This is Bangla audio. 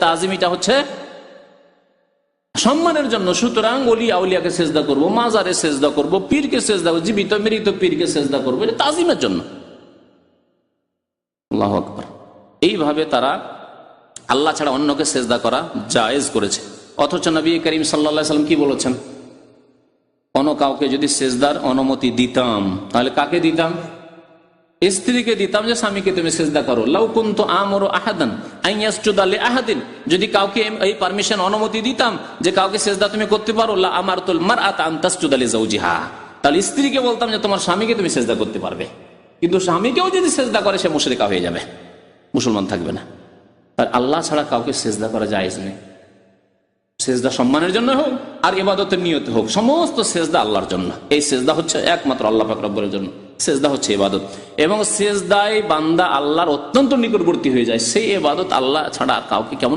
তাজিম এটা হচ্ছে সম্মানের জন্য। সুতরাং ওলি আউলিয়াকে সেজদা করব, মাজারে সেজদা করব, পীরকে সেজদা করব, জীবিত মৃত পীরকে সেজদা করবো, এটা তাজিমের জন্য। আল্লাহু আকবার। এইভাবে তারা আল্লাহ ছাড়া অন্যকে সেজদা করা জায়েজ করেছে। অথচ নবী করিম সাল্লাল্লাহু আলাইহি ওয়াসাল্লাম কি বলেছেন? কোনো কাউকে যদি সেজদার অনুমতি দিতাম, তাহলে কাকে দিতাম? স্ত্রীকে দিতাম, যে স্বামীকে তুমি সেজদা করো। লাউ কুনতু আমরু আহাদান আন ইয়াসজুদা লিআহাদিন, যদি কাউকে এই পারমিশন অনুমতি দিতাম যে কাউকে সেজদা তুমি করতে পারো, লা আমারতুল মারআতা আন তাসজুদা লিজাওজিহা, তাহলে স্ত্রীকে বলতাম যে তোমার স্বামীকে তুমি সেজদা করতে পারবে। কিন্তু স্বামীকেও যদি সেজদা করে সে মুশরিকা হয়ে যাবে, মুসলমান থাকবে না। আর আল্লাহ ছাড়া কাউকে সেজদা করা জায়েজ নেই। সেজদা সম্মানের জন্য হোক আর ইবাদতের নিয়তে হোক, সমস্ত সেজদা আল্লাহর জন্য। এই সেজদা হচ্ছে একমাত্র আল্লাহ পাক রব্বুলের জন্য। সেজদা হচ্ছে ইবাদত, এবং সেজদায় বান্দা আল্লাহর অত্যন্ত নিকটবর্তী হয়ে যায়। সেই ইবাদত আল্লাহ ছাড়া কাউকে কেমন